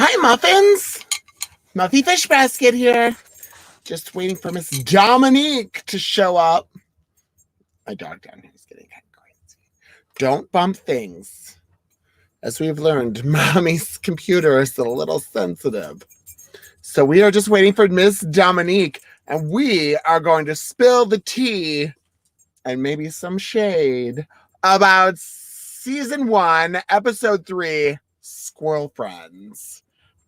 Hi, Muffins. Muffy Fishbasket here. Just waiting for Miss Dominique to show up. My dog down here is getting kind of crazy. Don't bump things. As we've learned, Mommy's computer is a little sensitive. So we are just waiting for Miss Dominique, and we are going to spill the tea and maybe some shade about season 1, episode 3, Squirrel Friends.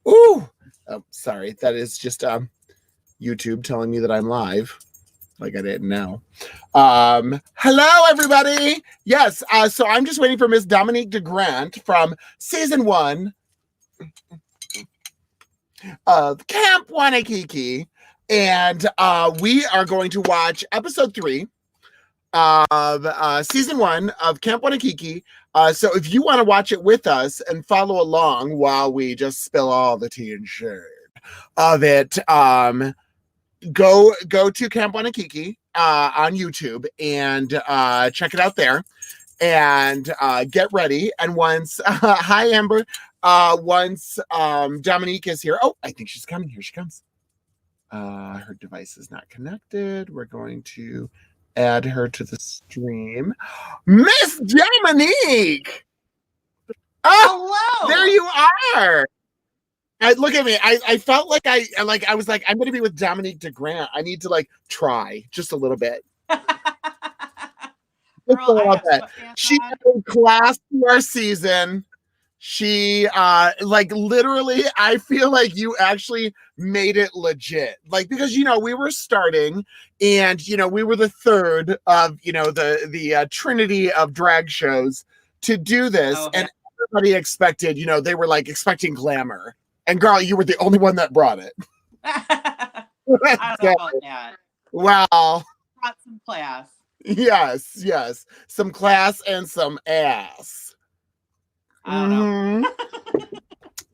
Ooh! Oh, sorry. That is just YouTube telling me that I'm live. Like I didn't know. Hello, everybody. Yes. So I'm just waiting for Miss Dominique DeGrant from season 1 of Camp Wannakiki. And we are going to watch episode 3 of season 1 of Camp Wannakiki. So if you want to watch it with us and follow along while we just spill all the tea and shade of it, go to Camp Wannakiki on YouTube and check it out there, and get ready. And once hi Amber, once Dominique is here. Oh, I think she's coming. Here she comes. Her device is not connected. We're going to add her to the stream. Miss Dominique! Oh, hello! There you are! Look at me. I felt like I was like, I'm going to be with Dominique DeGrant. I need to try just a little bit. Girl, she had a class to our season. She literally, I feel like you actually made it legit, because we were starting, and we were the third of the trinity of drag shows to do this. Okay. And everybody expected, they were expecting glamour, and girl, you were the only one that brought it. I don't know about that. Well, brought some class. Yes, some class and some ass. I don't know.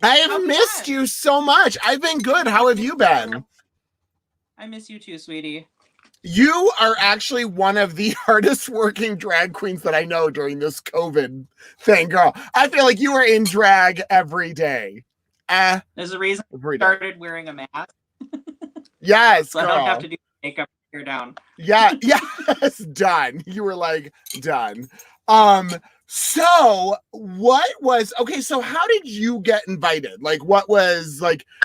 I have missed you so much. I've been good. How have you been? I miss you too, sweetie. You are actually one of the hardest working drag queens that I know during this COVID thing, girl. I feel like you are in drag every day. There's a reason I started wearing a mask. Yes, so girl. I don't have to do makeup here down. Yeah, yes, done. You were done. So what was, okay, so how did you get invited? What was,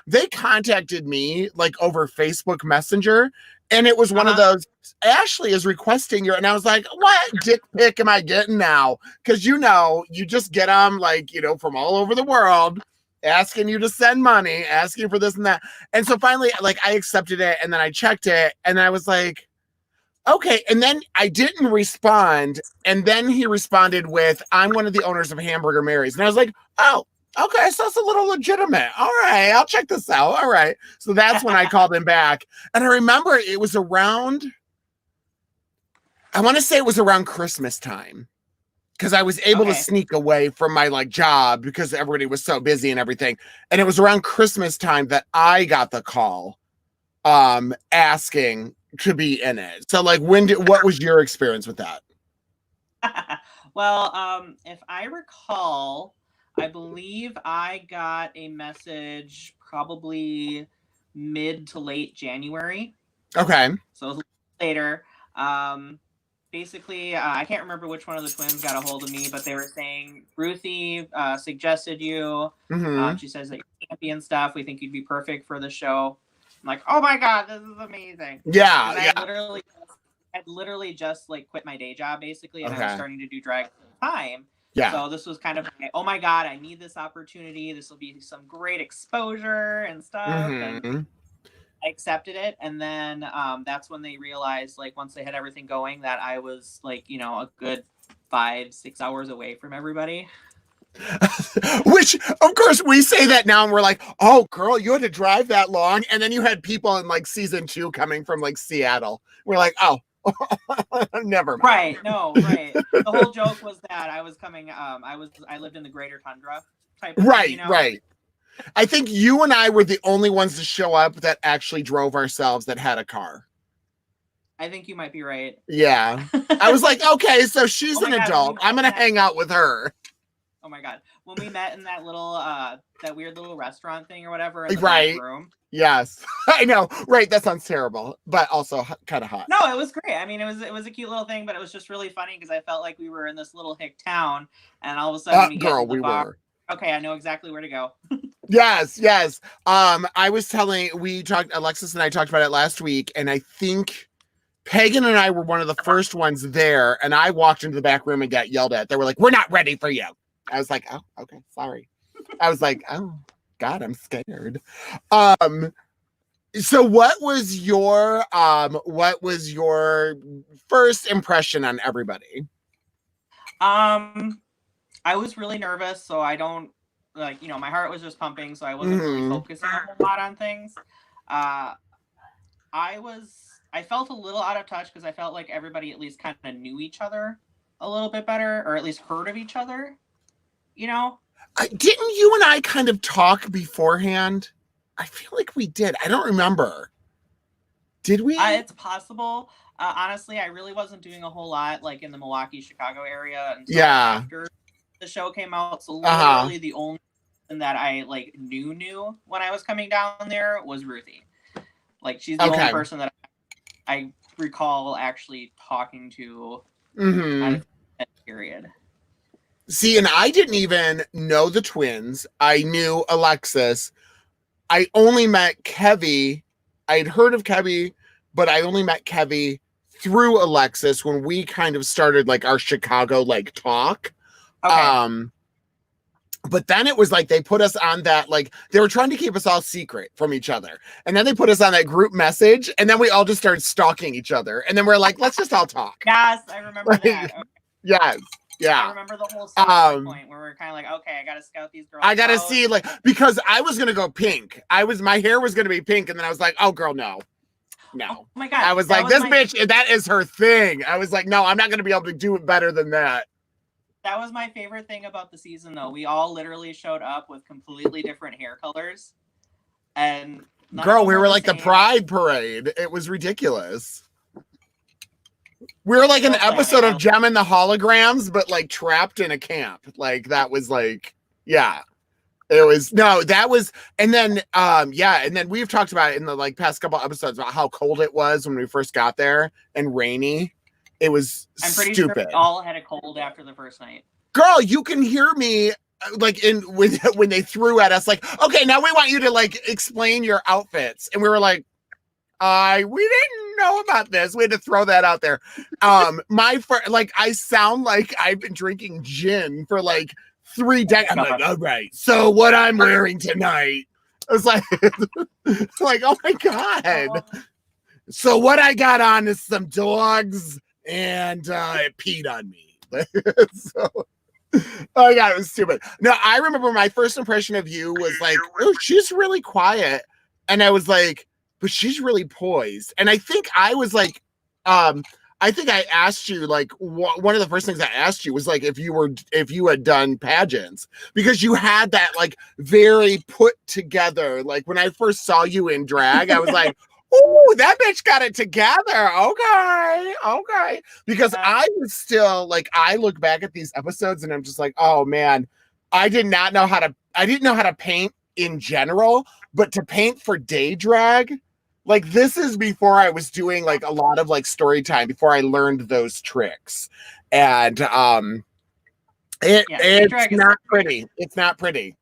they contacted me, over Facebook Messenger, and it was one of those, Ashley is requesting your, and I was like, what dick pic am I getting now? Because, you just get them, from all over the world, asking you to send money, asking for this and that. And so finally, I accepted it, and then I checked it, and I was like, okay, and then I didn't respond, and then he responded with, I'm one of the owners of Hamburger Mary's. And I was like, oh, okay, so it's a little legitimate. All right, I'll check this out. All right. So that's when I called him back. And I remember it was around, I want to say it was around Christmas time, because I was able to sneak away from my job because everybody was so busy and everything. And it was around Christmas time that I got the call asking to be in it. So what was your experience with that? Well, if I recall, I believe I got a message probably mid to late January. Okay. So it was later. Basically, I can't remember which one of the twins got a hold of me, but they were saying, Ruthie suggested you. Mm-hmm. She says that you're campy and stuff. We think you'd be perfect for the show. I'm like, oh my God, this is amazing. Yeah. I'd literally just quit my day job basically, and I was starting to do drag full time. Yeah. So this was kind of oh my God, I need this opportunity. This will be some great exposure and stuff. Mm-hmm. And I accepted it, and then that's when they realized, once they had everything going, that I was a good 5-6 hours away from everybody. Which, of course, we say that now, and we're like, oh, girl, you had to drive that long, and then you had people in season 2 coming from Seattle. We're like, oh, never mind. Right? No, right. The whole joke was that I was coming. I lived in the Greater Tundra type of right, thing, right. I think you and I were the only ones to show up that actually drove ourselves, that had a car. I think you might be right. Yeah. I was like, okay, so she's an adult. I'm gonna hang out with her. Oh my God. When we met in that little, that weird little restaurant thing or whatever in the Right. back room. Yes. I know. Right. That sounds terrible, but also kind of hot. No, it was great. I mean, it was a cute little thing, but it was just really funny because I felt like we were in this little hick town, and all of a sudden we get Girl, into the we bar. were. Okay, I know exactly where to go. Yes. I was telling, Alexis and I talked about it last week, and I think Pagan and I were one of the first ones there, and I walked into the back room and got yelled at. They were like, "We're not ready for you." I was like, "Oh, okay, sorry." I was like, "Oh God, I'm scared." So what was your first impression on everybody? I was really nervous, so I don't my heart was just pumping, so I wasn't really focusing a whole lot on things. I felt a little out of touch because I felt like everybody at least kind of knew each other a little bit better, or at least heard of each other. Didn't you and I kind of talk beforehand? I feel like we did. I don't remember. Did we? It's possible. Honestly, I really wasn't doing a whole lot like in the Milwaukee, Chicago area until after the show came out. So literally the only person that I like knew when I was coming down there was Ruthie. Like she's the only person that I recall actually talking to at that period. See, and I didn't even know the twins. I knew Alexis. I only met Kevy. I'd heard of Kevy, but I only met Kevy through Alexis when we kind of started like our Chicago like talk. Okay. But then it was like they put us on that, like they were trying to keep us all secret from each other. And then they put us on that group message, and then we all just started stalking each other. And then we're like, let's just all talk. Yes, I remember that. Okay. Yes. Yeah. I remember the whole point where we're kind of like, okay, I got to scout these girls. I got to see, like, because I was going to go pink. My hair was going to be pink. And then I was like, oh, girl, no. Oh my God. I was like, this bitch, that is her thing. I was like, no, I'm not going to be able to do it better than that. That was my favorite thing about the season, though. We all literally showed up with completely different hair colors. And girl, we were like the Pride Parade. It was ridiculous. We were like an episode of Gem and the Holograms, but like trapped in a camp. Like that was like, yeah. It was and then we've talked about it in the like past couple episodes about how cold it was when we first got there and rainy. It was I'm pretty stupid. sure we all had a cold after the first night. Girl, you can hear me like when they threw at us like, okay, now we want you to like explain your outfits. And we were like, we didn't know about this. We had to throw that out there. I sound like I've been drinking gin for like 3 decades. I'm like, all right, so what I'm wearing tonight. I was like, like, oh my God. So what I got on is some dogs and it peed on me. So, oh my God, it was stupid. No, I remember my first impression of you was like, oh, she's really quiet. And I was like, but she's really poised. And I think I was like, I think I asked you, like, one of the first things I asked you was like, if you had done pageants, because you had that like very put together, like when I first saw you in drag, I was like, oh, that bitch got it together. Okay. Because I was still like, I look back at these episodes and I'm just like, oh man, I didn't know how to paint in general, but to paint for day drag, like this is before I was doing like a lot of like story time, before I learned those tricks. And it's not pretty. It's not pretty.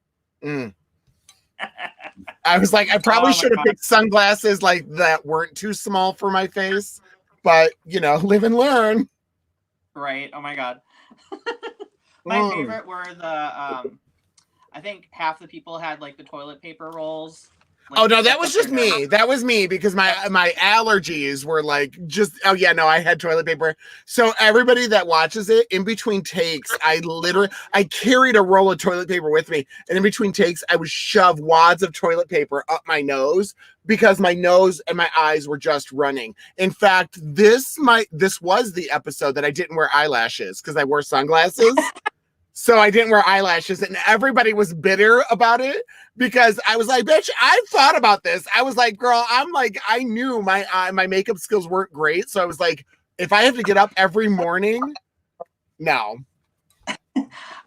I was like, I probably should have picked sunglasses like that weren't too small for my face, but live and learn. Right. Oh my God. My favorite were the I think half the people had like the toilet paper rolls. Like, oh no, that was just me. That was me because my allergies were like just. Oh yeah, no, I had toilet paper. So everybody that watches it, in between takes, I carried a roll of toilet paper with me, and in between takes, I would shove wads of toilet paper up my nose because my nose and my eyes were just running. In fact, this was the episode that I didn't wear eyelashes because I wore sunglasses. So I didn't wear eyelashes, and everybody was bitter about it because I was like, bitch, I've thought about this. I was like, girl, I knew my makeup skills weren't great. So I was like, if I have to get up every morning, no.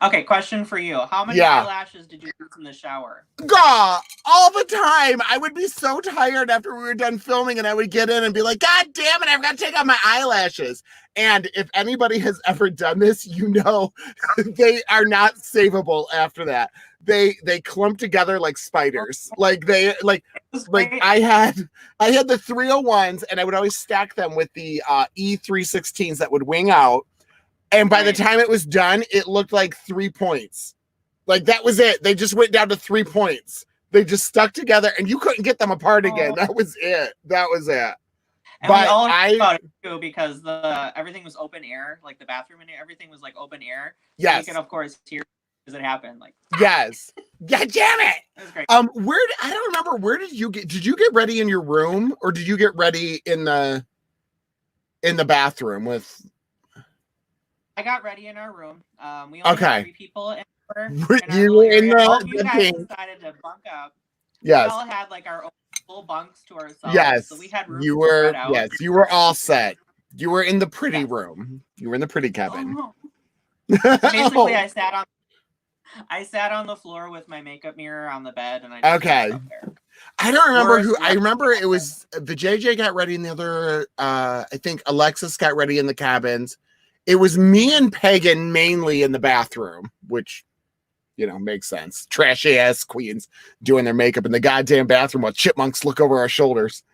Okay, question for you. How many eyelashes did you use in the shower? Girl, all the time. I would be so tired after we were done filming, and I would get in and be like, God damn it, I've got to take out my eyelashes. And if anybody has ever done this, you know they are not savable after that. They clump together like spiders. Like I had the 301s, and I would always stack them with the E316s that would wing out. And by the time it was done, it looked like 3 points. Like that was it. They just went down to 3 points. They just stuck together, and you couldn't get them apart again. That was it. That was it. And but we all heard about it too, because everything was open air, like the bathroom and everything was like open air. Yes. So you can of course hear as it happened. Like yes. God damn it. It was great. I don't remember, where did you get ready in your room, or did you get ready in the bathroom with? I got ready in our room. We only had 3 people in our you were in all of you guys decided to bunk up. Yes. We all had like our own full bunks to ourselves. Yes. So we had room you were yes, you were all set. You were in the pretty room. You were in the pretty cabin. Oh, no. So basically I sat on the floor with my makeup mirror on the bed, and I just okay. I don't remember who. I remember it was the JJ got ready in the other. I think Alexis got ready in the cabins. It was me and Pagan mainly in the bathroom, which, you know, makes sense. Trashy ass queens doing their makeup in the goddamn bathroom while chipmunks look over our shoulders.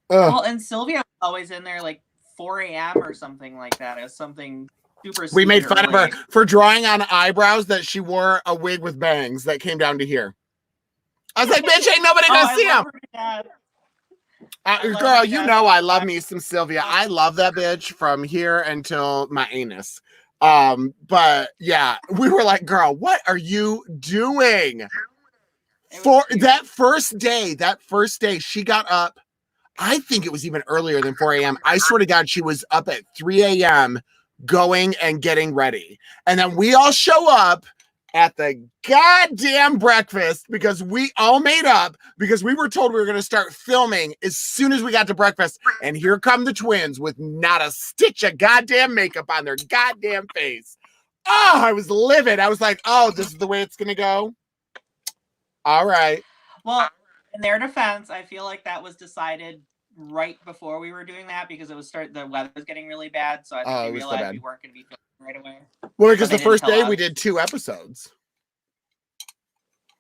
Ugh. Well, and Sylvia was always in there like 4 a.m. or something like that. As something super. We made fun of her for drawing on eyebrows that she wore a wig with bangs that came down to here. I was like, bitch, ain't nobody gonna see them. Girl, you know I love me some Sylvia. I love that bitch from here until my anus. But yeah, we were like, girl, what are you doing? For that first day, she got up. I think it was even earlier than 4 a.m. I swear to God, she was up at 3 a.m. going and getting ready. And then we all show up at the goddamn breakfast because we all made up because we were told we were going to start filming as soon as we got to breakfast. And here come the twins with not a stitch of goddamn makeup on their goddamn face. Oh, I was livid. I was like, oh, this is the way it's going to go. All right. Well, in their defense, I feel like that was decided right before we were doing that because the weather was getting really bad. So I think they realized we weren't going to be filming right away. Well, because the first day we did 2 episodes.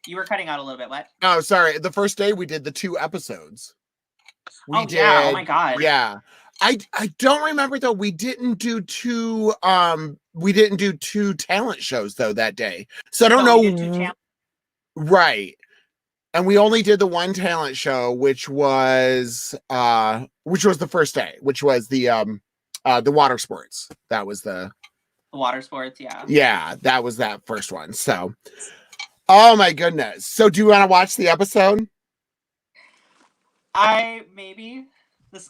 You were cutting out a little bit. What? Oh, sorry. The first day we did the 2 episodes. We did. Yeah. Oh my God. Yeah. I don't remember though. We didn't do 2 talent shows though that day. So I don't know. Right. And we only did the 1 talent show, which was the first day, which was the water sports. That was the water sports, yeah. Yeah, that was that first one. So, oh my goodness. So do you want to watch the episode? Maybe.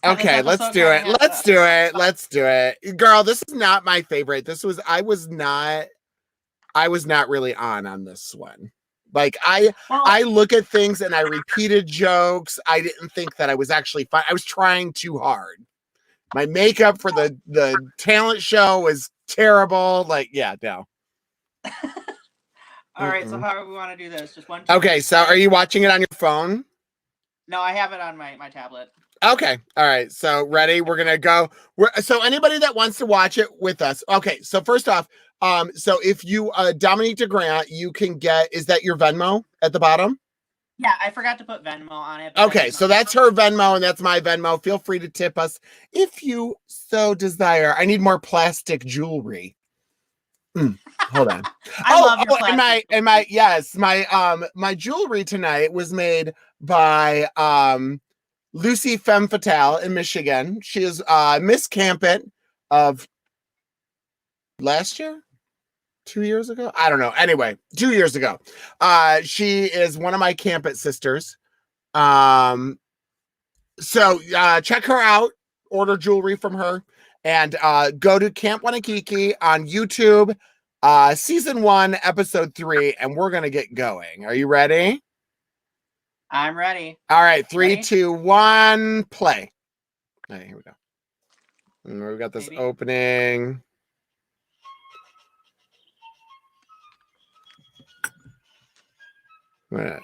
Okay, let's do it. Let's do it. Let's do it. Girl, this is not my favorite. I was not really on this one. Like I look at things and I repeated jokes. I didn't think that I was actually fine. I was trying too hard. My makeup for the talent show was terrible. Like, yeah, no. All right, so how do we want to do this? Just one. Okay, so are you watching it on your phone? No, I have it on my tablet. Okay, all right. So ready? We're gonna go. So anybody that wants to watch it with us. Okay, so first off, so if you Dominique DeGrant, you can get. Is that your Venmo at the bottom? Yeah, I forgot to put Venmo on it. Okay, so that's her Venmo and that's my Venmo. Feel free to tip us if you so desire. I need more plastic jewelry. Hold on. I love your plastic. My jewelry tonight was made by Lucy Femme Fatale in Michigan. She is Miss Campit of last year? 2 years ago? I don't know. Anyway, 2 years ago. She is one of my Campit sisters. So check her out. Order jewelry from her. And go to Camp Wannakiki on YouTube. Season 1, episode 3. And we're going to get going. Are you ready? I'm ready. All right. 3, 2, 1, play. All right, here we go. And we've got this opening. Right.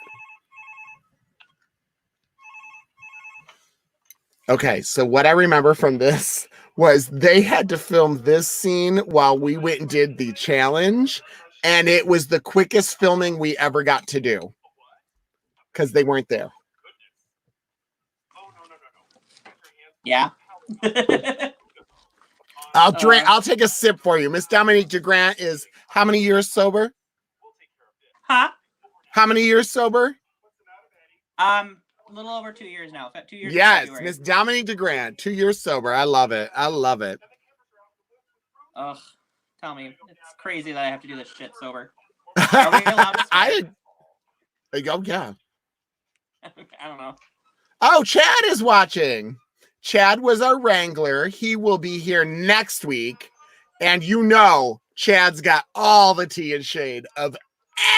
Okay, so what I remember from this was they had to film this scene while we went and did the challenge, and it was the quickest filming we ever got to do because they weren't there. Yeah. I'll take a sip for you. Miss Dominique DeGrant is how many years sober? Huh? How many years sober? A little over 2 years now. 2 years. Yes, Miss Dominique DeGrant, 2 years sober. I love it. Ugh, tell me, it's crazy that I have to do this shit sober. Are we allowed to swear? Yeah. I don't know. Oh, Chad is watching. Chad was our wrangler. He will be here next week. And Chad's got all the tea and shade of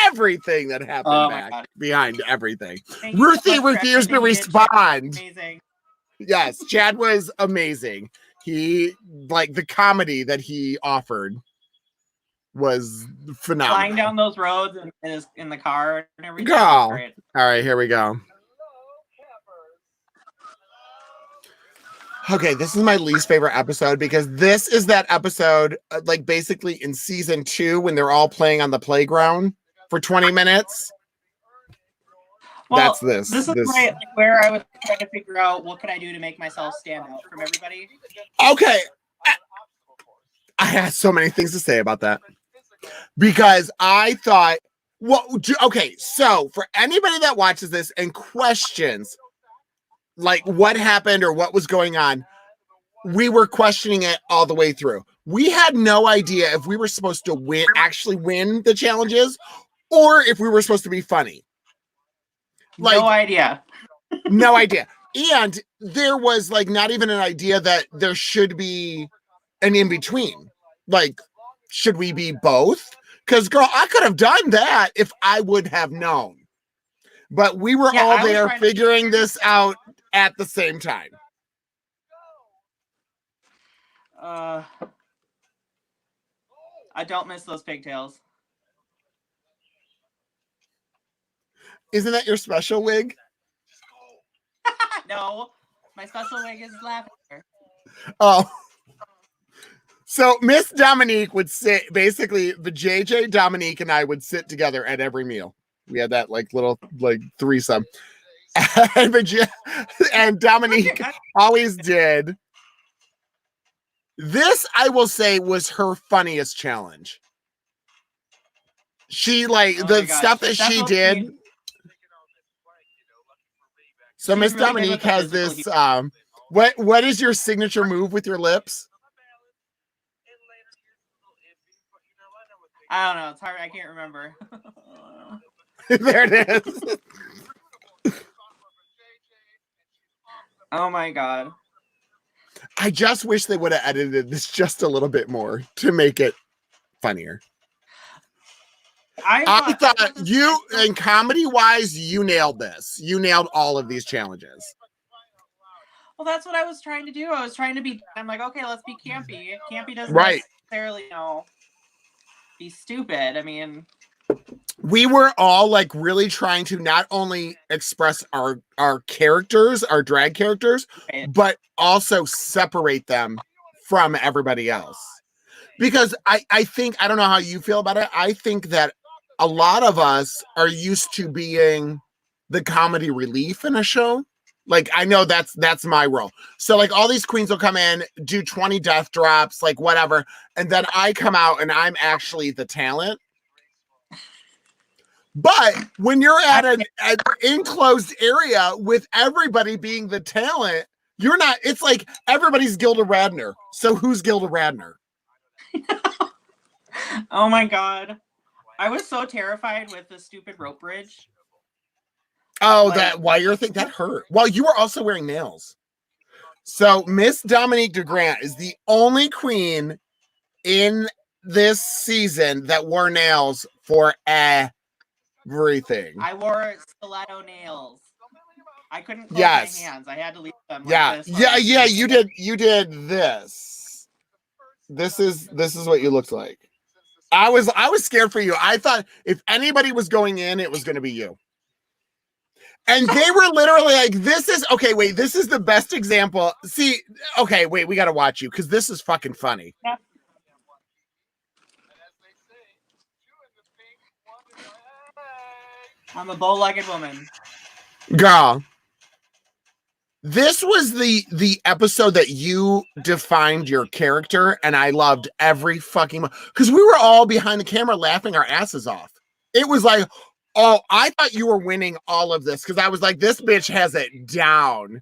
everything that happened behind everything. Ruthie refused to respond. Amazing. Yes, Chad was amazing. He, the comedy that he offered was phenomenal. Flying down those roads in the car and everything. All right, here we go. Okay, this is my least favorite episode because this is that episode, basically in season 2 when they're all playing on the playground for 20 minutes. Well, that's this. This is where I was trying to figure out what can I do to make myself stand out from everybody. Okay. I had so many things to say about that because I thought, so for anybody that watches this and questions what happened or what was going on, we were questioning it all the way through. We had no idea if we were supposed to actually win the challenges or if we were supposed to be funny. No idea. No idea. And there was not even an idea that there should be an in-between. Should we be both? Because girl, I could have done that if I would have known. But we were all there figuring this out at the same time. I don't miss those pigtails. Isn't that your special wig? No, my special wig is lavender. Oh. So Miss Dominique would sit, basically the JJ, Dominique, and I would sit together at every meal. We had that little threesome. And Dominique always did. This, I will say, was her funniest challenge. She the stuff that she did. So Miss Dominique has this. What is your signature move with your lips? I don't know. It's hard. I can't remember. There it is. Oh my god. I just wish they would have edited this just a little bit more to make it funnier. I thought you, and comedy-wise, you nailed this. You nailed all of these challenges. Well, that's what I was trying to do. I was trying to be. I'm like, okay, let's be campy. Campy doesn't necessarily, be stupid. I mean, we were all really trying to not only express our characters, our drag characters, but also separate them from everybody else. Because I think, I don't know how you feel about it. I think that a lot of us are used to being the comedy relief in a show. I know that's my role. So all these queens will come in, do 20 death drops, whatever. And then I come out and I'm actually the talent. But when you're at an enclosed area with everybody being the talent, you're not, it's everybody's Gilda Radner. So who's Gilda Radner? Oh my god. I was so terrified with the stupid rope bridge. Oh, that wire thing, that hurt. Well, you were also wearing nails. So Miss Dominique DeGrant is the only queen in this season that wore nails for everything. I wore stiletto nails. I couldn't close my hands. I had to leave them like this. Yeah, you did this. This is what you looked like. I was scared for you. I thought if anybody was going in, it was going to be you. And they were literally like, this is the best example. See, okay, wait, we got to watch you because this is fucking funny. Yeah. I'm a bow-legged woman. Girl, this was the episode that you defined your character, and I loved every fucking because we were all behind the camera laughing our asses off. It was like, oh, I thought you were winning all of this because I was like, this bitch has it down.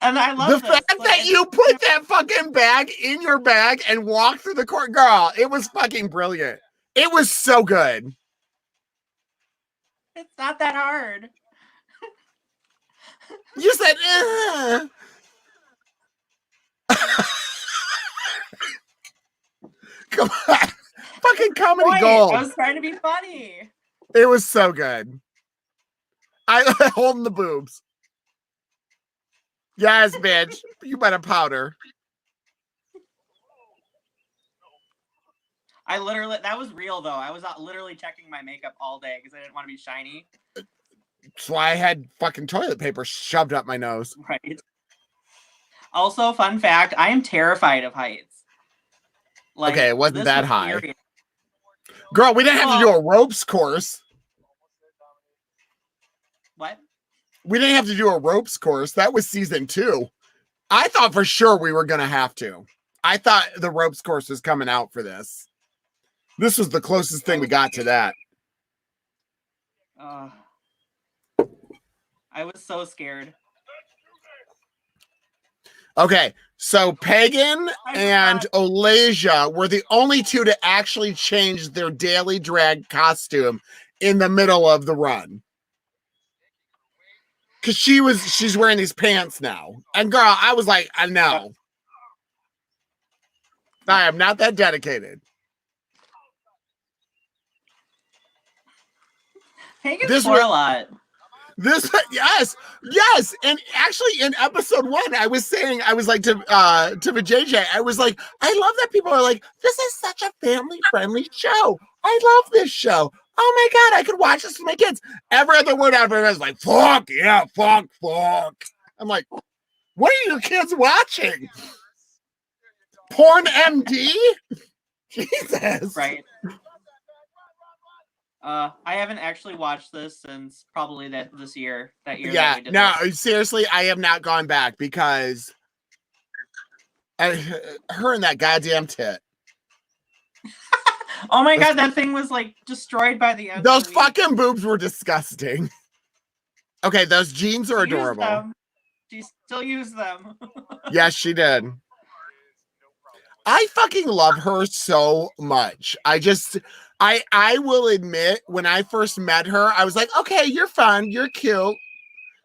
And I love the fact that you put that fucking bag in your bag and walked through the court, girl. It was fucking brilliant. It was so good. It's not that hard. You said, come on. Fucking comedy gold. I was trying to be funny. It was so good. I holding the boobs. Yes, bitch. You better powder. I literally, that was real though. I was literally checking my makeup all day because I didn't want to be shiny. That's why I had fucking toilet paper shoved up my nose. Right. Also, fun fact, I am terrified of heights. Like, okay, it wasn't that high. Serious. Girl, we didn't have to do a ropes course. What? We didn't have to do a ropes course. That was season 2. I thought for sure we were going to have to. I thought the ropes course was coming out for this. This was the closest thing we got to that. I was so scared. Okay, so Pagan and Olasia were the only two to actually change their daily drag costume in the middle of the run. Because she's wearing these pants now. And girl, I was like, I know. I am not that dedicated. Pagan's for a lot. Yes, and actually in episode 1, I was like to JJ, I was like, I love that people are like, this is such a family-friendly show. I love this show. Oh my god, I could watch this with my kids. Every other word out of it was like, fuck, yeah, fuck. I'm like, what are your kids watching? Porn MD? Jesus. Right. I haven't actually watched this since probably that year. Yeah, no, seriously, I have not gone back because her and that goddamn tit. Oh my god, that thing was like destroyed by the end. Those fucking boobs were disgusting. Okay, those jeans are adorable. She still used them. Yes, she did. I fucking love her so much. I will admit, when I first met her, I was like, okay, you're fun, you're cute.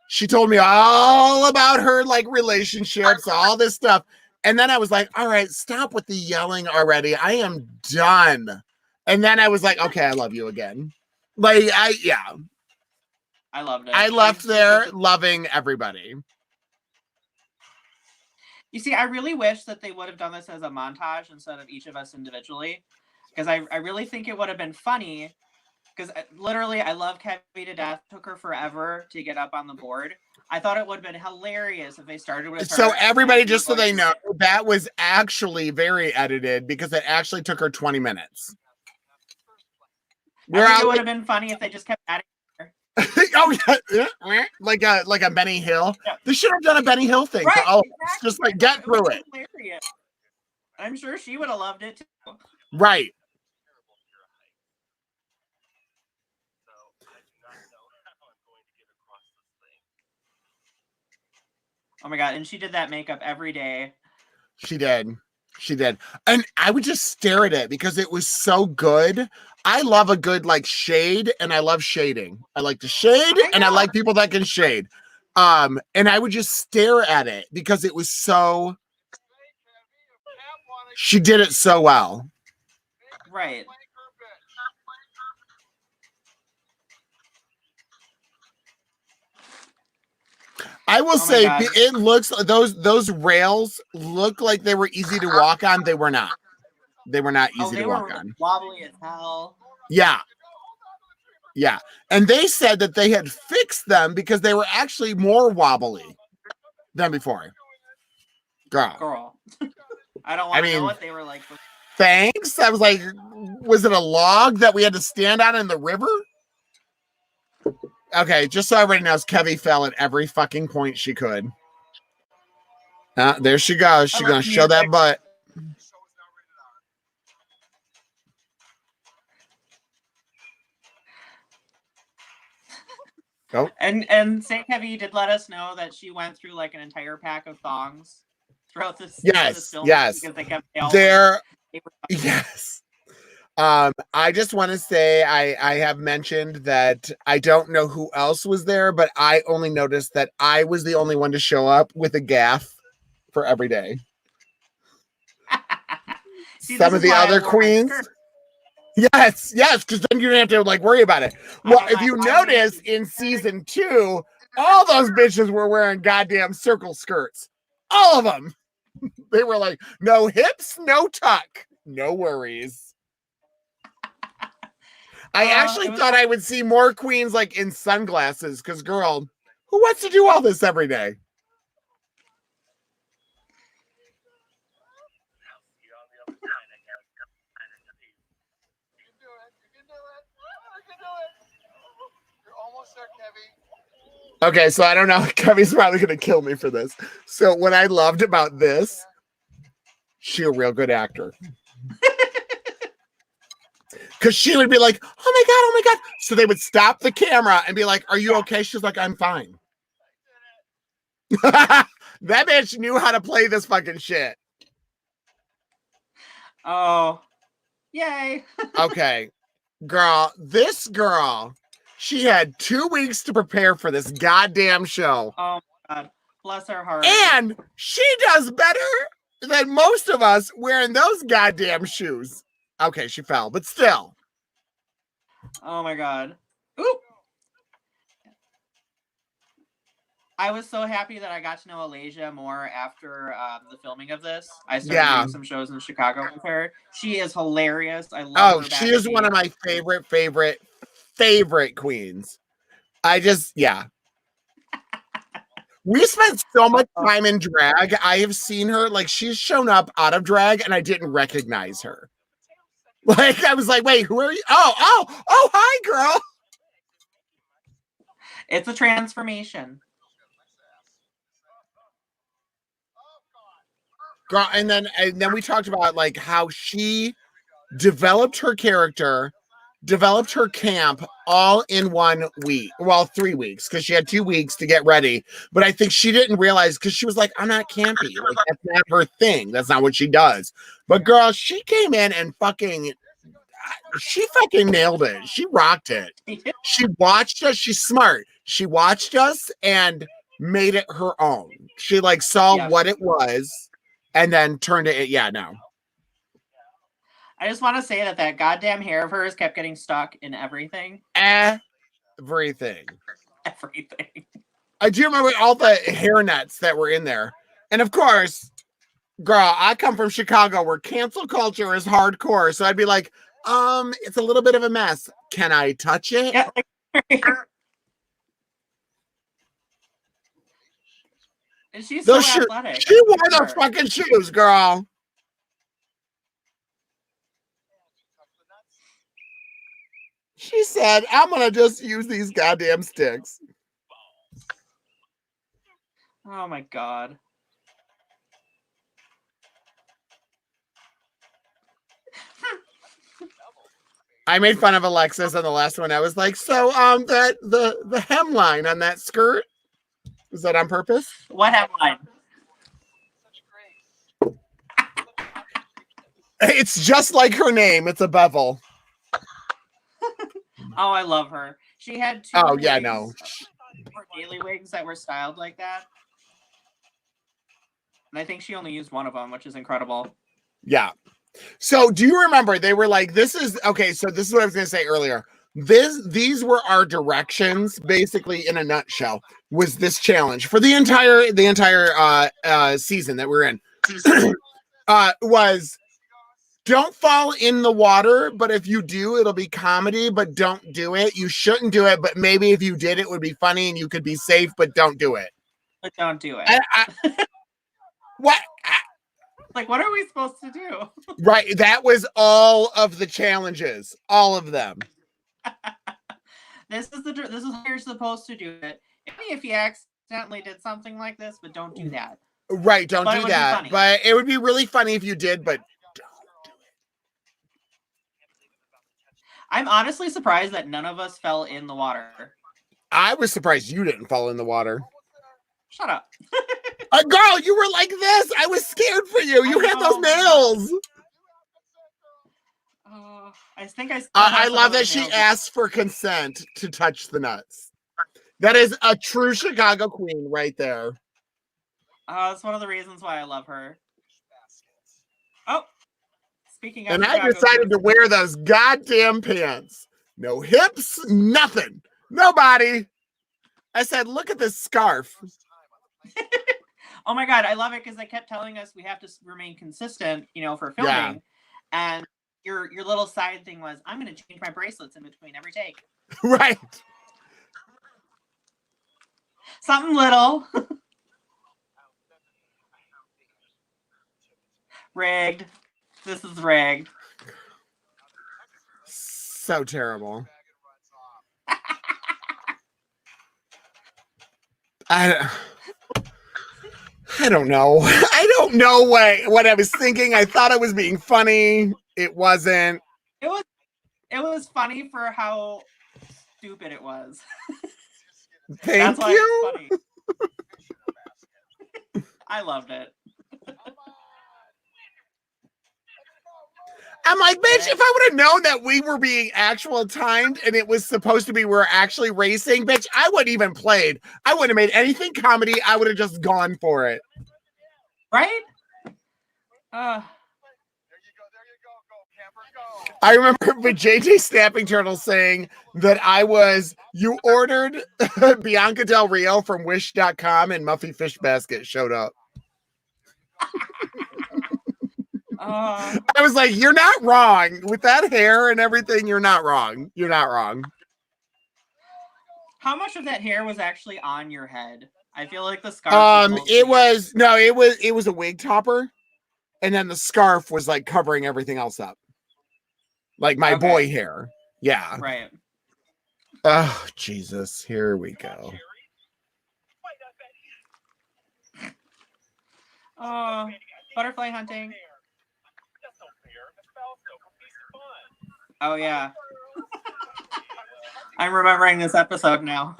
She told me all about her like relationships, all this stuff. And then I was like, all right, stop with the yelling already. I am done. And then I was like, okay, I love you again. Like, I loved it. I left there loving everybody. You see, I really wish that they would have done this as a montage instead of each of us individually. Because I really think it would have been funny. Because literally, I love Kevy to death. Took her forever to get up on the board. I thought it would have been hilarious if they started with her. So everybody, just so they know, that was actually very edited because it actually took her 20 minutes. I think it would have been funny if they just kept adding her. Oh yeah, like a Benny Hill. Yeah. They should have done a Benny Hill thing. Right, exactly. Just like get through it. Hilarious. I'm sure she would have loved it too. Right. Oh my god, and she did that makeup every day. She did. And I would just stare at it because it was so good. I love a good like shade, and I love shading. I like to shade, and I like people that can shade. And I would just stare at it because it was so. She did it so well. Right. I will say it looks those rails look like they were easy to walk on. They were not. They were not easy to walk on. Wobbly as hell. Yeah. Yeah. And they said that they had fixed them because they were actually more wobbly than before. Girl. I don't want to know what they were like. Thanks. I was like, was it a log that we had to stand on in the river? Okay, just so everybody knows, Kevy fell at every fucking point she could. There she goes. She's going to show that butt. Oh. And St. Kevy did let us know that she went through like an entire pack of thongs throughout this film. Yes. Because they kept yes. I just want to say I have mentioned that I don't know who else was there, but I only noticed that I was the only one to show up with a gaff for every day. See, some of the other queens. Yes, because then you don't have to like worry about it. Well, if you notice in season 2, all those bitches were wearing goddamn circle skirts. All of them. They were like, no hips, no tuck, no worries. I actually thought I would see more queens like in sunglasses because, girl, who wants to do all this every day? Okay, so I don't know. Kevy's probably going to kill me for this. So what I loved about this, she a real good actor. Because she would be like, oh my God. So they would stop the camera and be like, are you okay? She's like, I'm fine. That bitch knew how to play this fucking shit. Oh, yay. Okay, girl, this girl, she had 2 weeks to prepare for this goddamn show. Oh my God, bless her heart. And she does better than most of us wearing those goddamn shoes. Okay, she fell, but still. Oh my God. Ooh. I was so happy that I got to know Alasia more after the filming of this. I started doing some shows in Chicago with her. She is hilarious. I love her. She is one of my favorite queens. We spent so much time in drag. I have seen her, like, she's shown up out of drag and I didn't recognize her. Like, I was like, wait, who are you? Oh, hi, girl. It's a transformation. Girl, and then we talked about like how she developed her character, developed her camp all in 1 week. Well, 3 weeks, because she had 2 weeks to get ready. But I think she didn't realize because she was like, I'm not campy. Like, that's not her thing. That's not what she does. But girl, she came in and she fucking nailed it. She rocked it. She watched us. She's smart. She watched us and made it her own. She like saw what it was and then turned it. No. I just want to say that goddamn hair of hers kept getting stuck in everything. Everything. I do remember all the hair nets that were in there. And of course, girl, I come from Chicago where cancel culture is hardcore. So I'd be like, it's a little bit of a mess. Can I touch it? Yeah. And she's so athletic. She wore the fucking shoes, girl. She said, I'm going to just use these goddamn sticks. Oh my God. I made fun of Alexis on the last one. I was like, so that the hemline on that skirt, is that on purpose? What hemline? It's just like her name. It's a bevel. Oh, I love her. She had 2 daily wigs that were styled like that. And I think she only used one of them, which is incredible. Yeah. So do you remember they were like, this is okay. So this is what I was going to say earlier. These were our directions, basically, in a nutshell, was this challenge for the entire season that we're in. Was don't fall in the water, but if you do, it'll be comedy, but don't do it. You shouldn't do it, but maybe if you did, it would be funny and you could be safe, but don't do it. But don't do it. What? Like, what are we supposed to do? Right. That was all of the challenges. All of them. This is how you're supposed to do it. If you accidentally did something like this, but don't do that. Right. Don't do that. But it would be really funny if you did, but don't do it. I'm honestly surprised that none of us fell in the water. I was surprised you didn't fall in the water. Shut up. Girl, you were like this. I was scared for you. You had those nails. I love that she asked for consent to touch the nuts. That is a true Chicago queen right there. That's one of the reasons why I love her. Oh, speaking of, and I decided to wear those goddamn pants. No hips, nothing. Nobody. I said, look at this scarf. Oh my God, I love it because they kept telling us we have to remain consistent, for filming. Yeah. And your little side thing was, I'm going to change my bracelets in between every take. Right. Something little. Rigged. This is rigged. So terrible. I don't know. I don't know what I was thinking. I thought I was being funny. It wasn't. It was funny for how stupid it was. Thank you. It's funny. I loved it. I'm like, bitch, if I would have known that we were being actual timed and it was supposed to be we're actually racing, bitch, I wouldn't even played. I wouldn't have made anything comedy. I would have just gone for it. Right? There you go, camper, go. I remember with JJ Snapping Turtle saying that you ordered Bianca Del Rio from Wish.com and Muffy Fishbasket showed up. I was like, you're not wrong. With that hair and everything, you're not wrong. You're not wrong. How much of that hair was actually on your head? I feel like the scarf it was a wig topper, and then the scarf was like covering everything else up. Like my boy hair. Yeah. Right. Oh, Jesus. Here we go. Butterfly hunting. Oh, yeah. I'm remembering this episode now.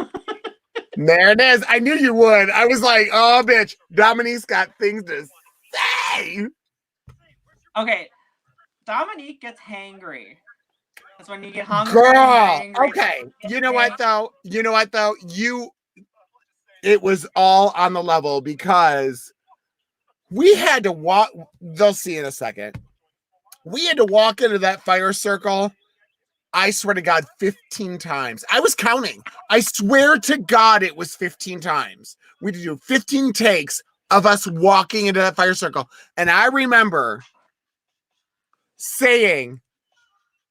There it is. I knew you would. I was like, oh, bitch. Dominique's got things to say. Okay. Dominique gets hangry. That's when you get hungry. Girl. Okay. You know what, though? It was all on the level because we had to walk. They'll see in a second. We had to walk into that fire circle, I swear to God, 15 times. I was counting. I swear to God it was 15 times. We had to do 15 takes of us walking into that fire circle. And I remember saying,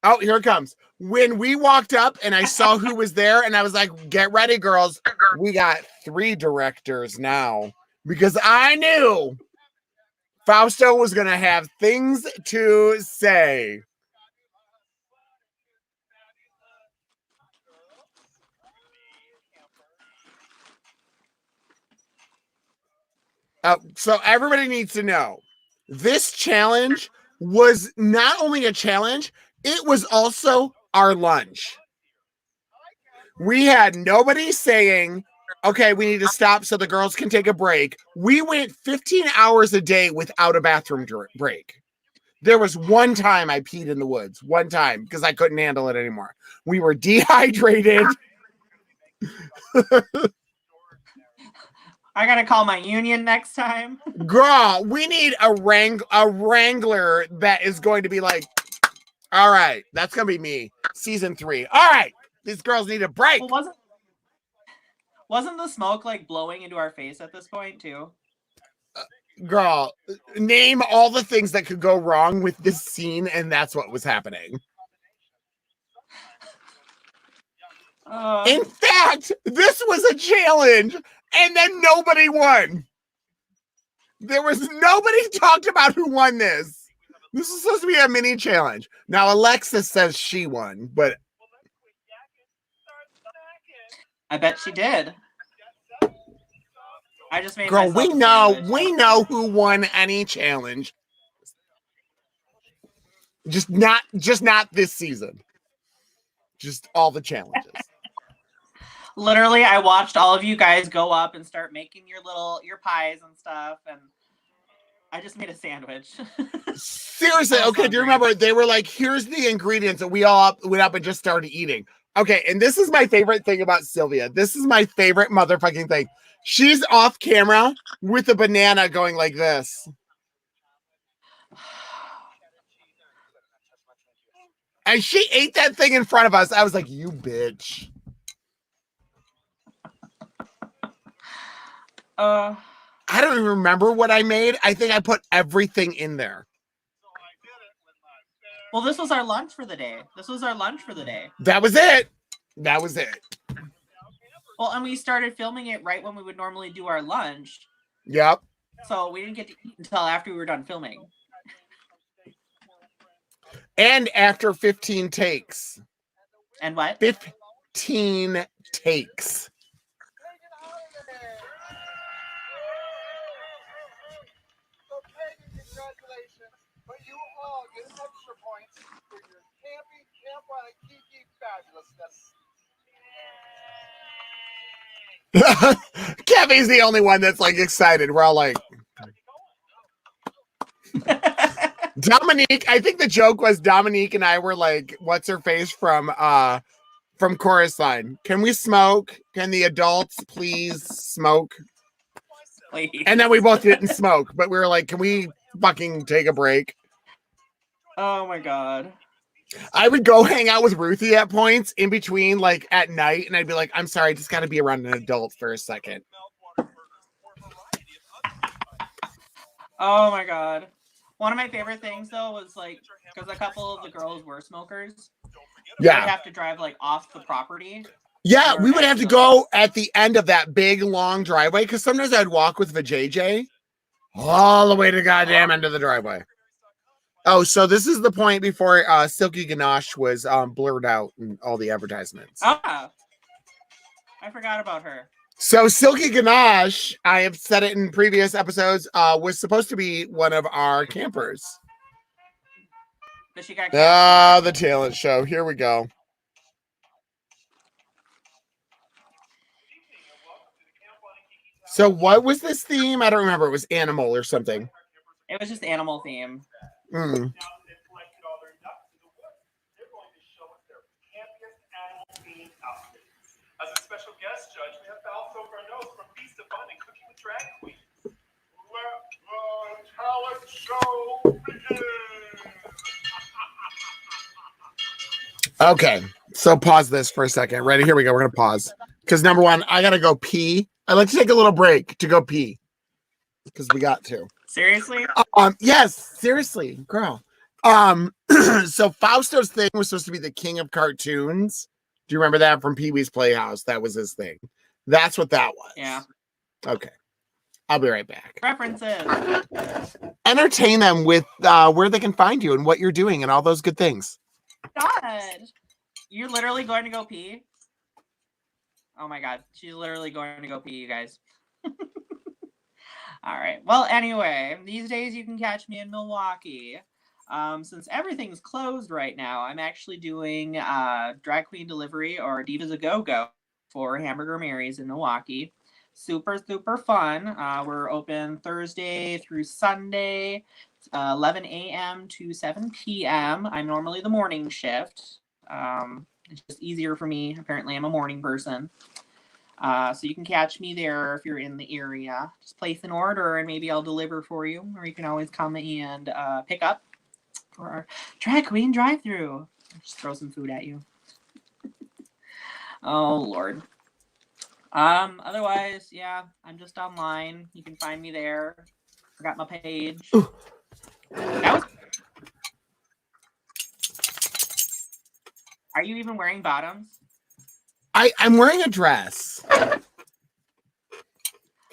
oh, here it comes. When we walked up and I saw who was there, and I was like, get ready, girls. We got 3 directors now. Because I knew Fausto was going to have things to say. So everybody needs to know, this challenge was not only a challenge, it was also our lunch. We had nobody saying, okay, we need to stop so the girls can take a break. We went 15 hours a day without a bathroom break. There was one time I peed in the woods. One time, because I couldn't handle it anymore. We were dehydrated. I gotta call my union next time. Girl, we need a wrangler that is going to be like, all right, that's gonna be me. Season 3. All right, these girls need a break. Well, wasn't the smoke like blowing into our face at this point too? girl, name all the things that could go wrong with this scene, and that's what was happening. In fact, this was a challenge, and then nobody won. There was nobody talked about who won this. This is supposed to be a mini challenge. Now, Alexis says she won, but I bet she did. I just made girl, myself we know who won any challenge. Just not this season. Just all the challenges. Literally, I watched all of you guys go up and start making your pies and stuff, and I just made a sandwich. Seriously, okay, do you remember they were like, here's the ingredients, and we all went up and just started eating. Okay, and this is my favorite thing about Sylvia. This is my favorite motherfucking thing. She's off camera with a banana going like this. And she ate that thing in front of us. I was like, you bitch. I don't even remember what I made. I think I put everything in there. Well, this was our lunch for the day. That was it. Well, and we started filming it right when we would normally do our lunch. Yep. So we didn't get to eat until after we were done filming. And after 15 takes. And what? 15 takes. Congratulations, but you all get extra points for your campy Camp Wannakiki fabulousness. Kevin's the only one that's like excited. We're all like, Dominique. I think the joke was Dominique and I were like, what's her face from Chorus Line? Can we smoke? Can the adults please smoke? Please. And then we both didn't smoke, but we were like, can we fucking take a break? Oh my God. I would go hang out with Ruthie at points in between, like at night, and I'd be like, I'm sorry, I just got to be around an adult for a second. Oh my God. One of my favorite things though was like, because a couple of the girls were smokers. Yeah. We'd have to drive like off the property. Yeah, we would have to go at the end of that big long driveway, because sometimes I'd walk with Vijay all the way to the goddamn end of the driveway. Oh, so this is the point before Silky Ganache was blurred out in all the advertisements. Ah, I forgot about her. So Silky Ganache, I have said it in previous episodes, was supposed to be one of our campers. But she got the talent show. Here we go. So what was this theme? I don't remember. It was animal or something. It was just animal theme. Mm. As a special guest judge, we have Val Sopranos from Beast of Fun and Cooking with Drag Queens. Let the talent show begin. Okay, so pause this for a second. Ready? Here we go. We're gonna pause because number one, I gotta go pee. I like to take a little break to go pee because we got to. Seriously? Yes, seriously, girl. So Fausto's thing was supposed to be the king of cartoons. Do you remember that from Pee-wee's Playhouse? That was his thing. That's what that was. Yeah. Okay. I'll be right back. References. Entertain them with where they can find you and what you're doing and all those good things. God. You're literally going to go pee? Oh my God. She's literally going to go pee, you guys. All right. Well, anyway, these days you can catch me in Milwaukee. Since everything's closed right now, I'm actually doing drag queen delivery or Divas A Go-Go for Hamburger Mary's in Milwaukee. Super, super fun. We're open Thursday through Sunday, 11 a.m. to 7 p.m. I'm normally the morning shift. It's just easier for me. Apparently, I'm a morning person. So you can catch me there if you're in the area. Just place an order and maybe I'll deliver for you. Or you can always come and pick up for our drag queen drive-thru. Just throw some food at you. Oh, Lord. Otherwise, yeah, I'm just online. You can find me there. Forgot my page. Ooh. That was. Are you even wearing bottoms? I'm wearing a dress.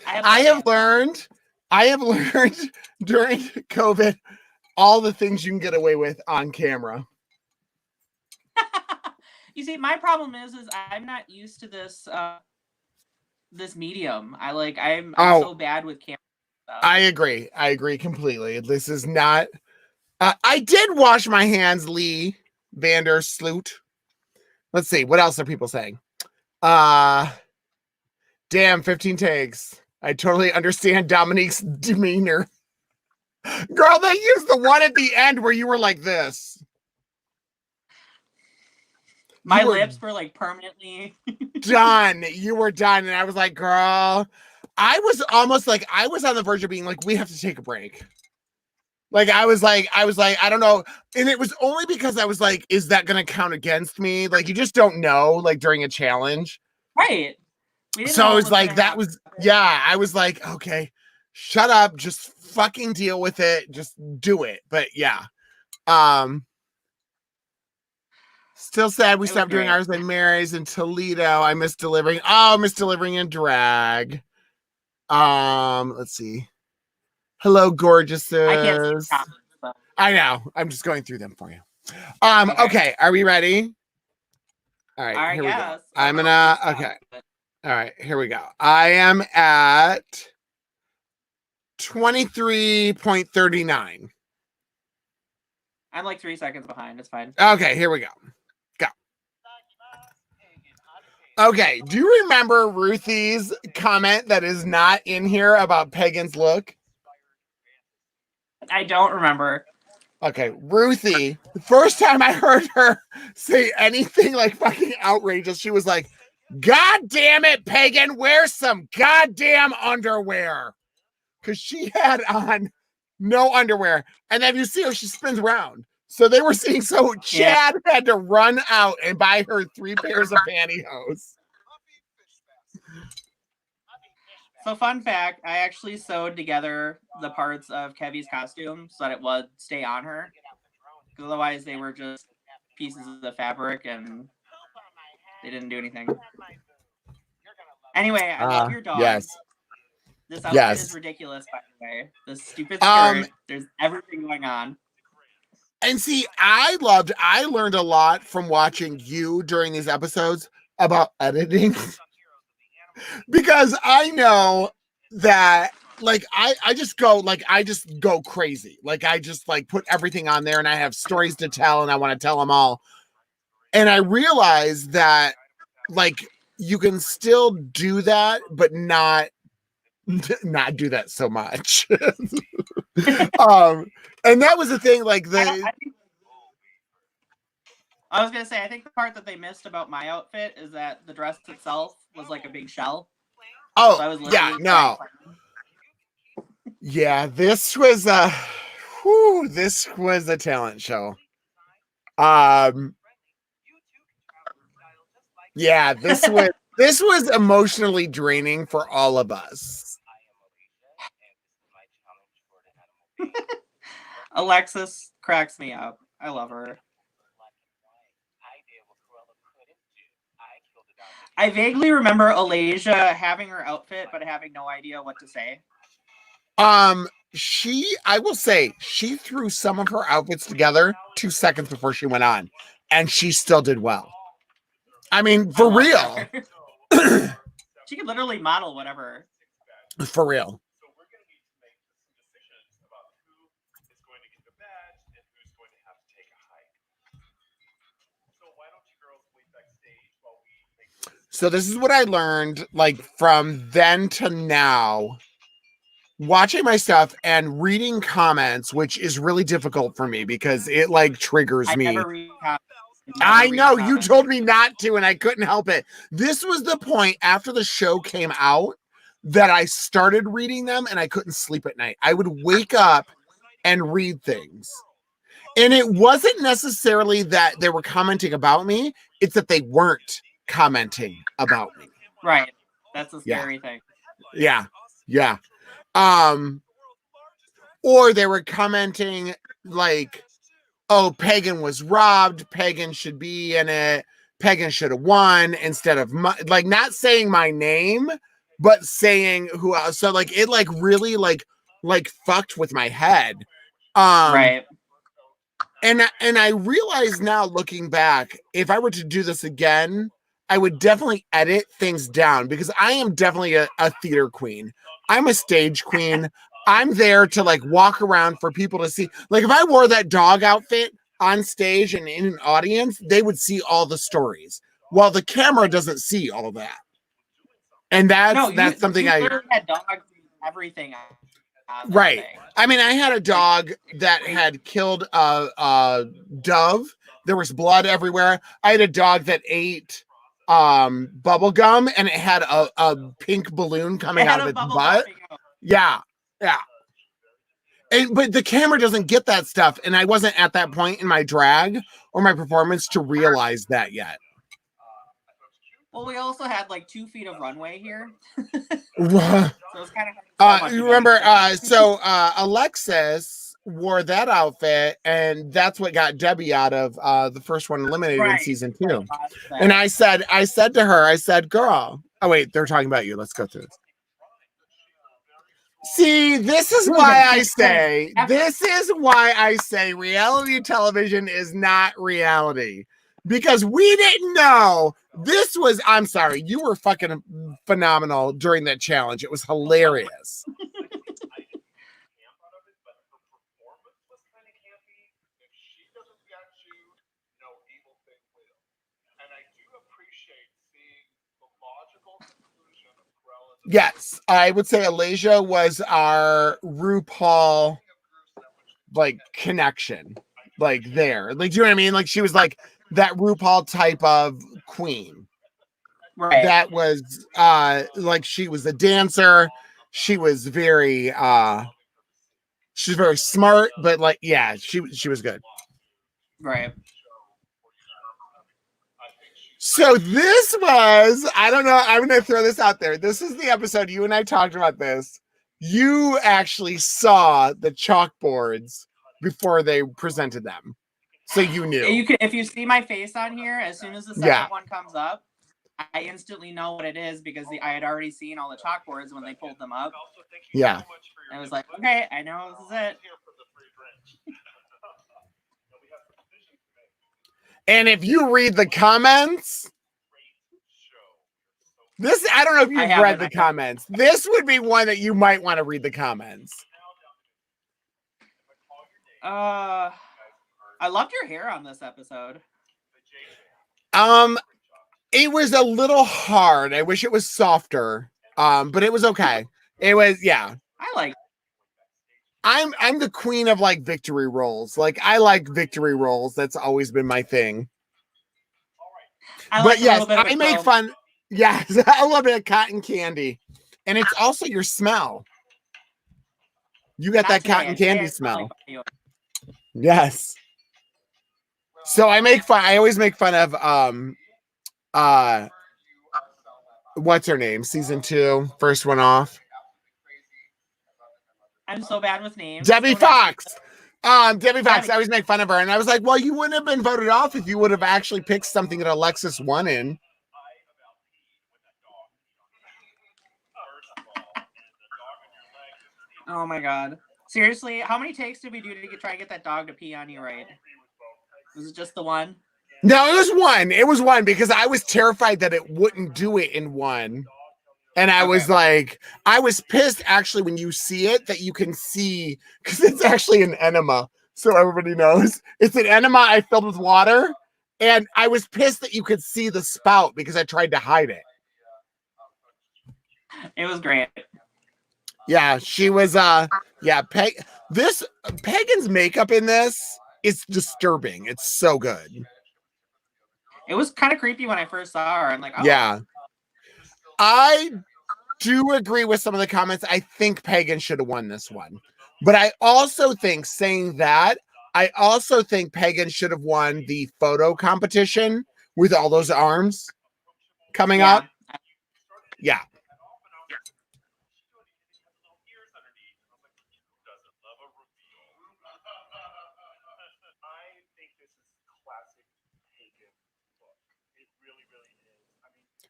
I have learned during COVID all the things you can get away with on camera. You see, my problem is I'm not used to this this medium. I'm so bad with camera stuff. I agree completely. This is not. I did wash my hands, Lee Vandersloot. Let's see. What else are people saying? Damn, 15 takes. I totally understand Dominique's demeanor. Girl, they used the one at the end where you were like this. My lips were like permanently done. You were done. And I was like, girl, I was almost like, I was on the verge of being like, we have to take a break. Like, I was like, I don't know. And it was only because I was like, is that going to count against me? Like, you just don't know, like during a challenge. Right. So it was like, that was, yeah, I was like, okay, shut up. Just fucking deal with it. Just do it. But yeah. Still sad we stopped doing ours like Mary's in Toledo. I miss delivering. Oh, miss delivering in drag. Let's see. Hello, gorgeouses. I can't see comments, so. I know. I'm just going through them for you. Okay. Are we ready? All right, here we go. I'm gonna, okay. All right, here we go. I am at 23.39. I'm like 3 seconds behind. It's fine. Okay, here we go. Go. Okay, do you remember Ruthie's comment that is not in here about Pagan's look? I don't remember. Okay, Ruthie, the first time I heard her say anything like fucking outrageous, she was like, God damn it, Pagan, wear some goddamn underwear. Because she had on no underwear. And then you see her, she spins around. So they were seeing, so Chad had to run out and buy her 3 pairs of pantyhose. So fun fact, I actually sewed together the parts of Kevy's costume so that it would stay on her. Because otherwise they were just pieces of the fabric and they didn't do anything. Anyway, I love your dog. Yes. This outfit is ridiculous, by the way. This stupid skirt. There's everything going on. And see, I learned a lot from watching you during these episodes about editing. Because I know that like I just go crazy. Like I just like put everything on there and I have stories to tell and I want to tell them all. And I realized that like you can still do that, but not do that so much. And that was the thing, like I was gonna say, I think the part that they missed about my outfit is that the dress itself was like a big shell. Oh, so yeah, no. Yeah, this was a talent show. Yeah, this was emotionally draining for all of us. Alexis cracks me up. I love her. I vaguely remember Alasia having her outfit, but having no idea what to say. I will say, she threw some of her outfits together 2 seconds before she went on, and she still did well. I mean, for real. She could literally model whatever. For real. So this is what I learned, like, from then to now, watching my stuff and reading comments, which is really difficult for me because it, like, triggers me. I know, you told me not to, and I couldn't help it. This was the point after the show came out that I started reading them, and I couldn't sleep at night. I would wake up and read things. And it wasn't necessarily that they were commenting about me, it's that they weren't commenting about me. Right. That's a scary thing. Yeah. or they were commenting like, oh, Pagan was robbed, Pagan should be in it, Pagan should have won, instead of like not saying my name, but saying who else. So like it like really like fucked with my head. Right. And I realize now, looking back, if I were to do this again, I would definitely edit things down, because I am definitely a theater queen. I'm a stage queen. I'm there to like walk around for people to see. Like if I wore that dog outfit on stage and in an audience, they would see all the stories. While the camera doesn't see all of that. And that's something you literally had dogs everything. Right. I mean, I had a dog that had killed a dove. There was blood everywhere. I had a dog that ate bubble gum, and it had a pink balloon coming out of its butt. Yeah. But the camera doesn't get that stuff, and I wasn't at that point in my drag or my performance to realize that yet. Well, we also had like 2 feet of runway here. So it was kind of you remember, so Alexis wore that outfit, and that's what got Debbie out of the first one eliminated in season 2. And I said to her, I said, girl, oh wait, they're talking about you. Let's go through this. See, this is why I say reality television is not reality. Because we didn't know this was, I'm sorry, you were fucking phenomenal during that challenge. It was hilarious. Yes, I would say Alasia was our RuPaul like connection, like there. Like, do you know what I mean? Like she was like that RuPaul type of queen. Right. That was like she was a dancer. She was very smart, but like yeah, she was good. Right. So this was, I don't know, I'm going to throw this out there. This is the episode you and I talked about this. You actually saw the chalkboards before they presented them. So you knew. If you see my face on here, as soon as the second one comes up, I instantly know what it is, because I had already seen all the chalkboards when they pulled them up. Yeah. I was like, okay, I know this is it. And if you read the comments, this, I don't know if you've read the comments. This would be one that you might want to read the comments. I loved your hair on this episode. It was a little hard. I wish it was softer. But it was okay. It was, yeah. I like. I'm the queen of like victory rolls. Like I like victory rolls. That's always been my thing. But yes, I make fun. Yes, a little bit of cotton candy, and it's also your smell. You got that cotton candy smell. Yes. So I make fun. I always make fun of what's her name? Season 2, first one off. I'm so bad with names. Debbie Fox. Debbie Fox. I always make fun of her, and I was like, well, you wouldn't have been voted off if you would have actually picked something that Alexis won in. Oh my god. Seriously, how many takes did we do to try and get that dog to pee on you right? Was it just the one? No, it was one. It was one, because I was terrified that it wouldn't do it in one. And I was like, I was pissed actually when you see it, that you can see, because it's actually an enema. So everybody knows. It's an enema I filled with water. And I was pissed that you could see the spout, because I tried to hide it. It was great. Yeah, she was, Pagan's makeup in this is disturbing. It's so good. It was kind of creepy when I first saw her. I'm like, oh. Yeah. I do agree with some of the comments. I think Pagan should have won this one. But I also think, saying that, I also think Pagan should have won the photo competition with all those arms coming up. Yeah.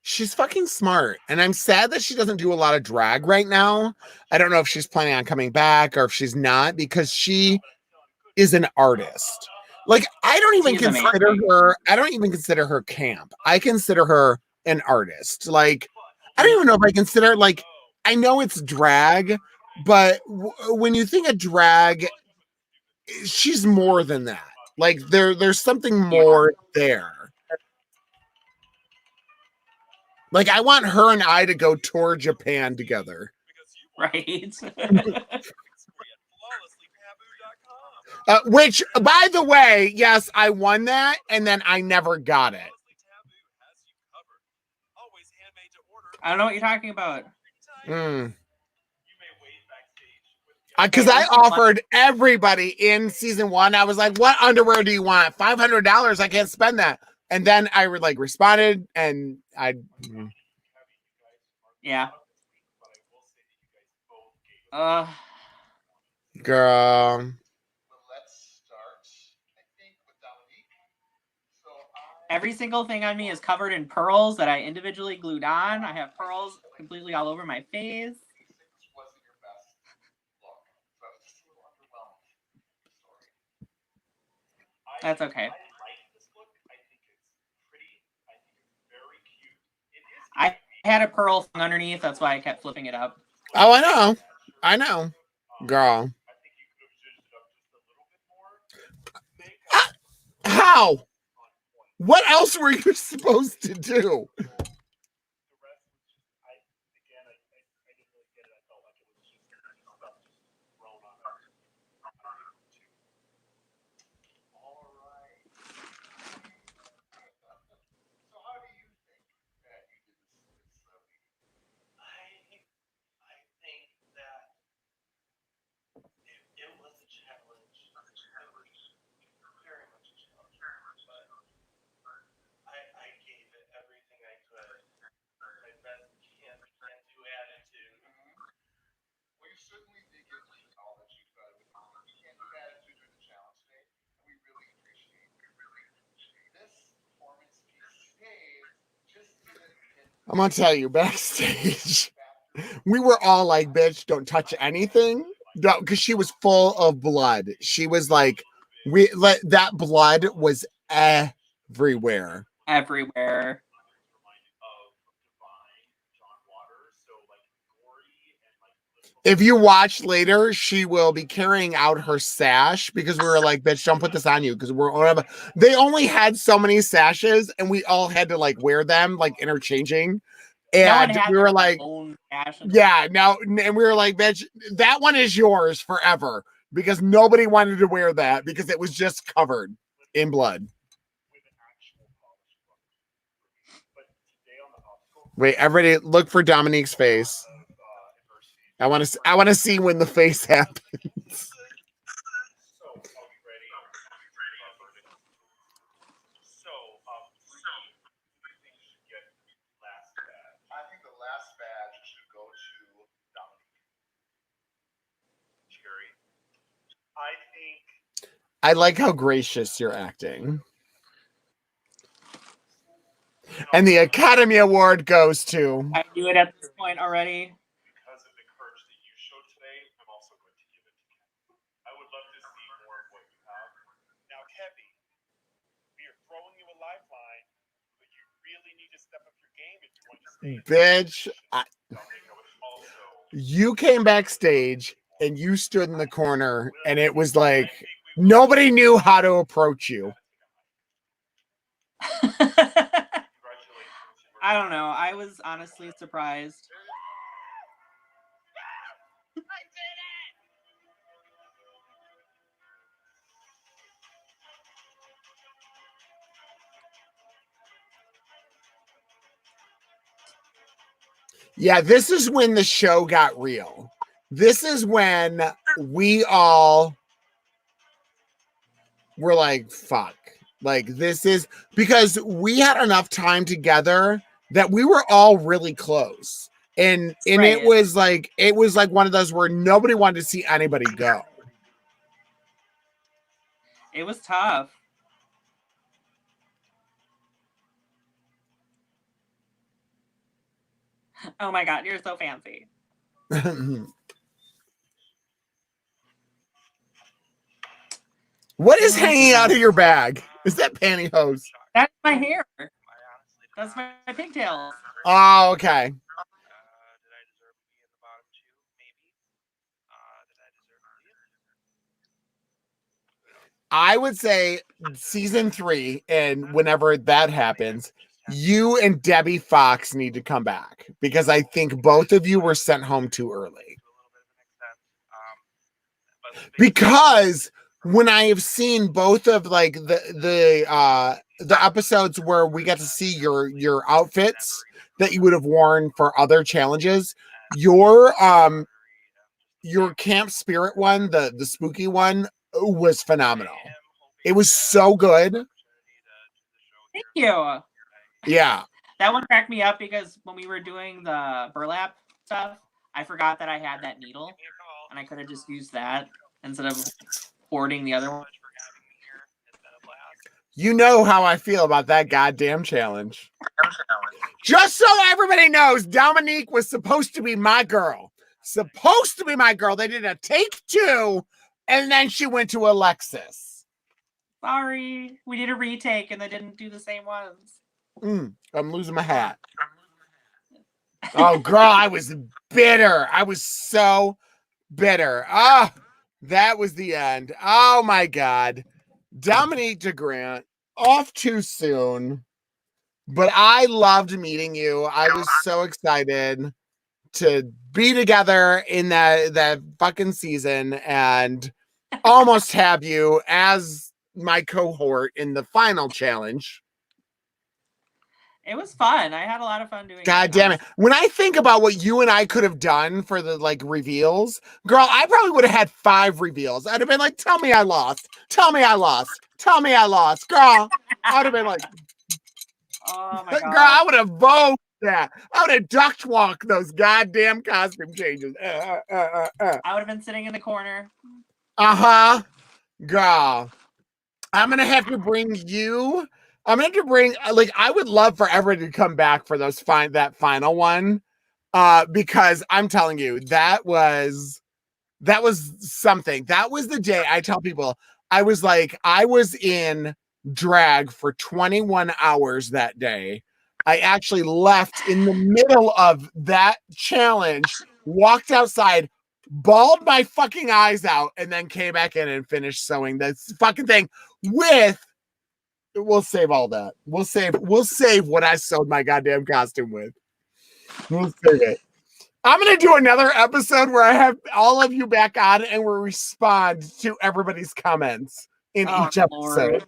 She's fucking smart. And I'm sad that she doesn't do a lot of drag right now. I don't know if she's planning on coming back or if she's not, because she is an artist. Like, I don't even consider her camp. I consider her an artist. Like, I don't even know if I consider, like, I know it's drag, but when you think of drag, she's more than that. Like, there's something more there. Like, I want her and I to go tour Japan together. Right. Which, by the way, yes, I won that, and then I never got it. I don't know what you're talking about. Because I offered everybody in season 1, I was like, what underwear do you want? $500, I can't spend that. And then I like responded, and yeah. Girl. Every single thing on me is covered in pearls that I individually glued on. I have pearls completely all over my face. That's okay. I had a pearl thing underneath. That's why I kept flipping it up. Oh, I know. Girl. How? What else were you supposed to do? I'm gonna tell you, backstage, we were all like, bitch, don't touch anything. Because she was full of blood. She was like, that blood was everywhere. Everywhere. If you watch later, she will be carrying out her sash because we were like, bitch, don't put this on you. Because they only had so many sashes and we all had to like wear them, like interchanging. And we were like, yeah, no. And we were like, bitch, that one is yours forever because nobody wanted to wear that because it was just covered in blood. Wait, everybody look for Dominique's face. I want to see when the face happens. I think the last badge should go to Dominique. Cherry. I like how gracious you're acting. And the Academy Award goes to... I knew it at this point already. Because of the courage that you showed today, I'm also going to give it to Kevin. I would love to see more of what you have. Now, Kevin, we are throwing you a lifeline, but you really need to step up your game if you want to stay. Bitch, you came backstage and you stood in the corner and it was like nobody knew how to approach you. I don't know. I was honestly surprised. I did it! Yeah, this is when the show got real. This is when we all were like, fuck. Like, this is because we had enough time together that we were all really close. And right. it was like one of those where nobody wanted to see anybody go. It was tough. Oh my God, you're so fancy. What is hanging out of your bag? Is that pantyhose? That's my hair. That's my pigtails. Oh, okay. Did I deserve to be in the bottom two? Maybe. Did I deserve to leave? I would say season 3, and whenever that happens, you and Debbie Fox need to come back because I think both of you were sent home too early. Because when I have seen both of like the episodes where we get to see your outfits that you would have worn for other challenges, your Camp Spirit one, the spooky one, was phenomenal. It was so good. Thank you. Yeah. That one cracked me up because when we were doing the burlap stuff, I forgot that I had that needle and I could have just used that instead of hoarding the other one. You know how I feel about that goddamn challenge. Just so everybody knows, Dominique was supposed to be my girl. Supposed to be my girl. They did a take 2, and then she went to Alexis. Sorry, we did a retake and they didn't do the same ones. I'm losing my hat. Oh, girl, I was bitter. I was so bitter. Oh, that was the end. Oh, my God. Dominique DeGrant, off too soon. But I loved meeting you. I was so excited to be together in that fucking season and almost have you as my cohort in the final challenge. It was fun. I had a lot of fun doing it. God damn it. When I think about what you and I could have done for the like reveals, girl, I probably would have had 5 reveals. I'd have been like, tell me I lost. Tell me I lost. Tell me I lost. Girl, I would have been like, oh my God. Girl, I would have voted that. I would have ducked walked those goddamn costume changes. I would have been sitting in the corner. Uh-huh. Girl, I'm going to have to bring you. I'm going to have to bring, like, I would love for everybody to come back for that final one. Because I'm telling you, that was something. That was the day I tell people, I was in drag for 21 hours that day. I actually left in the middle of that challenge, walked outside, bawled my fucking eyes out, and then came back in and finished sewing this fucking thing with. We'll save all that. We'll save what I sewed my goddamn costume with. We'll save it. I'm going to do another episode where I have all of you back on and we'll respond to everybody's comments in each episode.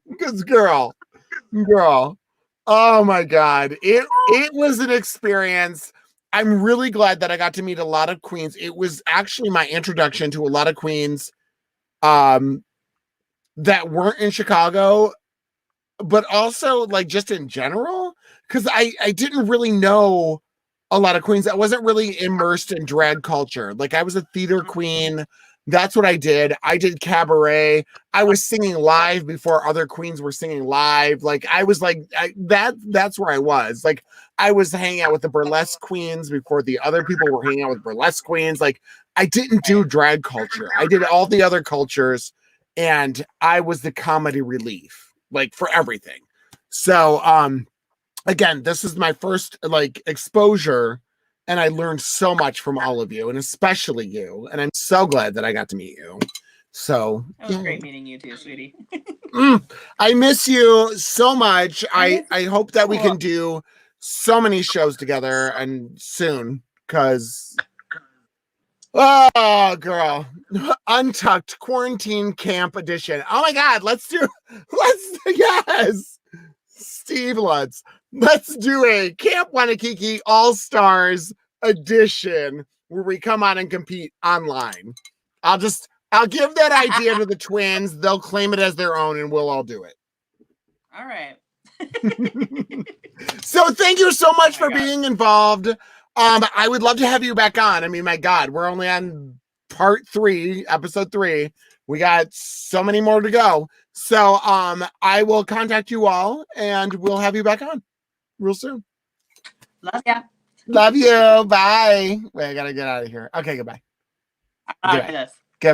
Because girl, oh my God. It was an experience. I'm really glad that I got to meet a lot of queens. It was actually my introduction to a lot of queens that weren't in Chicago, but also like just in general, because I didn't really know a lot of queens. I wasn't really immersed in drag culture. Like I was a theater queen. That's what I did. I did cabaret. I was singing live before other queens were singing live. Like I was like that's where I was. Like I was hanging out with the burlesque queens before the other people were hanging out with burlesque queens. Like I didn't do drag culture. I did all the other cultures and I was the comedy relief, like for everything. So again, this is my first like exposure and I learned so much from all of you and especially you. And I'm so glad that I got to meet you. So it was great meeting you too, sweetie. I miss you so much. I hope that we can do so many shows together and soon because oh girl, Untucked Quarantine Camp Edition. Oh my God, yes, Steve Lutz. Let's do a Camp Wannakiki All-Stars edition where we come on and compete online. I'll give that idea to the twins. They'll claim it as their own and we'll all do it. All right. So thank you so much for being involved. I would love to have you back on. I mean, my God, we're only on part 3, episode 3. We got so many more to go. So I will contact you all and we'll have you back on real soon. Love ya. Love you. Bye. Wait, I gotta get out of here. Okay, goodbye. Out of this.